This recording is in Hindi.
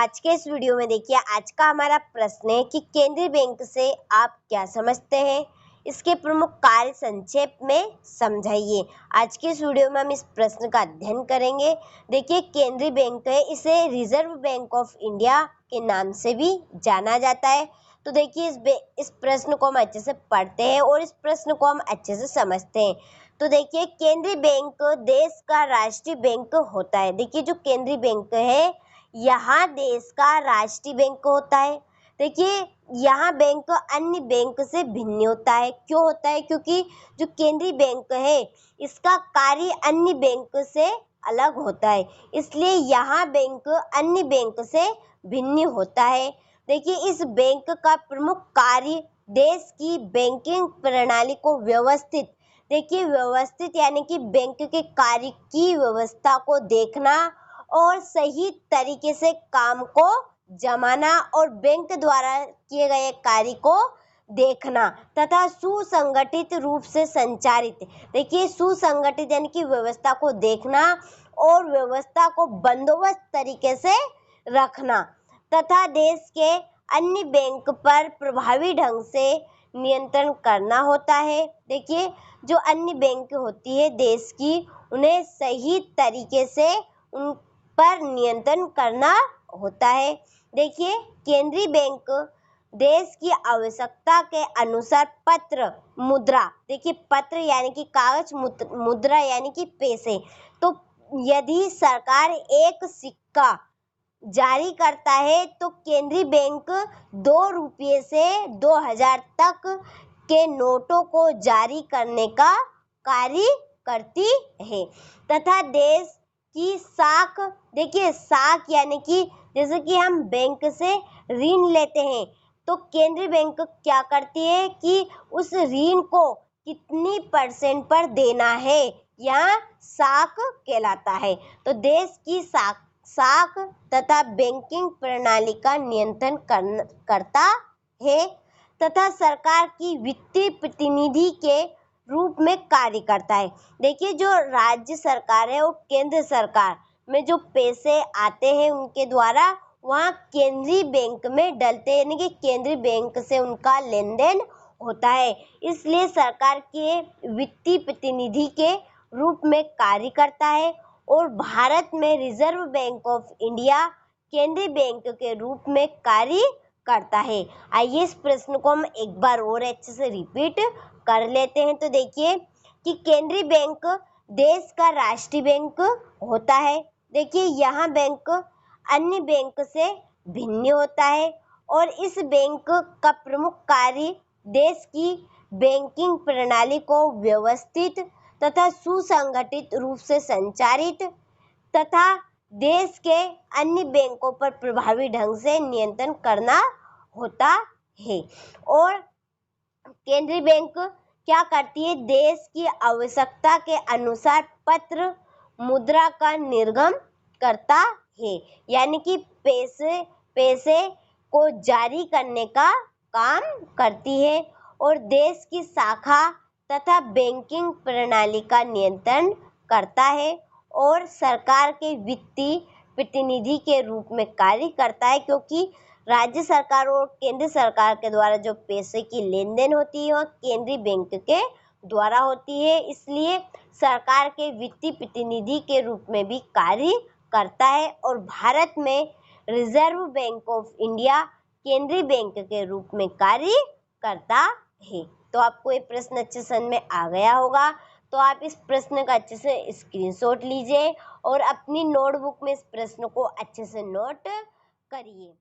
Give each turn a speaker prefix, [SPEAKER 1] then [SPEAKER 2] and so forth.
[SPEAKER 1] आज के इस वीडियो में देखिए, आज का हमारा प्रश्न है कि केंद्रीय बैंक से आप क्या समझते हैं, इसके प्रमुख कार्य संक्षेप में समझाइए। आज के इस वीडियो में हम इस प्रश्न का अध्ययन करेंगे। देखिए, केंद्रीय बैंक है, इसे रिजर्व बैंक ऑफ इंडिया के नाम से भी जाना जाता है। तो देखिए, इस प्रश्न को हम अच्छे से पढ़ते हैं और इस प्रश्न को हम अच्छे से समझते हैं। तो देखिए, केंद्रीय बैंक देश का राष्ट्रीय बैंक होता है। देखिए, जो केंद्रीय बैंक है, यहाँ देश का राष्ट्रीय बैंक होता है। देखिए, यहाँ बैंक अन्य बैंक से भिन्न होता है। क्यों होता है? क्योंकि जो केंद्रीय बैंक है, इसका कार्य अन्य बैंक से अलग होता है, इसलिए यहाँ बैंक अन्य बैंक से भिन्न होता है। देखिए, इस बैंक का प्रमुख कार्य देश की बैंकिंग प्रणाली को व्यवस्थित, देखिए व्यवस्थित यानी कि बैंक के कार्य की व्यवस्था को देखना और सही तरीके से काम को जमाना और बैंक द्वारा किए गए कार्य को देखना तथा सुसंगठित रूप से संचालित, देखिए सुसंगठित यानी कि व्यवस्था को देखना और व्यवस्था को बंदोबस्त तरीके से रखना तथा देश के अन्य बैंक पर प्रभावी ढंग से नियंत्रण करना होता है। देखिए, जो अन्य बैंक होती है देश की, उन्हें सही तरीके से उन पर नियंत्रण करना होता है। देखिए, केंद्रीय बैंक देश की आवश्यकता के अनुसार पत्र, मुद्रा, देखिए पत्र यानी कि कागज, मुद्रा यानी कि पैसे, तो यदि सरकार एक सिक्का जारी करता है तो केंद्रीय बैंक 2 रुपये से 2000 तक के नोटों को जारी करने का कार्य करती है तथा देश की साख, देखिए साख यानी कि जैसे कि हम बैंक से ऋण लेते हैं तो केंद्रीय बैंक क्या करती है कि उस ऋण को कितनी % पर देना है, यह साख कहलाता है। तो देश की साख तथा बैंकिंग प्रणाली का नियंत्रण करता है तथा सरकार की वित्तीय प्रतिनिधि के रूप में कार्य करता है। देखिए, जो राज्य सरकार है और केंद्र सरकार में जो पैसे आते हैं उनके द्वारा वहाँ केंद्रीय बैंक में डलते हैं, यानी कि केंद्रीय बैंक से उनका लेन देन होता है, इसलिए सरकार के वित्तीय प्रतिनिधि के रूप में कार्य करता है। और भारत में रिजर्व बैंक ऑफ इंडिया केंद्रीय बैंक के रूप में कार्य करता है। आइए इस प्रश्न को हम एक बार और अच्छे से रिपीट कर लेते हैं। तो देखिए कि केंद्रीय बैंक देश का राष्ट्रीय बैंक होता है। देखिए, यहाँ बैंक अन्य बैंक से भिन्न होता है और इस बैंक का प्रमुख कार्य देश की बैंकिंग प्रणाली को व्यवस्थित तथा सुसंगठित रूप से संचालित तथा देश के अन्य बैंकों पर प्रभावी ढंग से नियंत्रण करना होता है। और केंद्रीय बैंक क्या करती है? देश की आवश्यकता के अनुसार पत्र, मुद्रा का निर्गम करता है, यानी कि पैसे को जारी करने का काम करती है और देश की शाखा तथा बैंकिंग प्रणाली का नियंत्रण करता है और सरकार के वित्तीय प्रतिनिधि के रूप में कार्य करता है, क्योंकि राज्य सरकार और केंद्र सरकार के द्वारा जो पैसे की लेन देन होती है वह केंद्रीय बैंक के द्वारा होती है, इसलिए सरकार के वित्तीय प्रतिनिधि के रूप में भी कार्य करता है। और भारत में रिजर्व बैंक ऑफ इंडिया केंद्रीय बैंक के रूप में कार्य करता है। तो आपको ये प्रश्न अच्छे समझ में आ गया होगा, तो आप इस प्रश्न का अच्छे से स्क्रीनशॉट लीजिए और अपनी नोटबुक में इस प्रश्न को अच्छे से नोट करिए।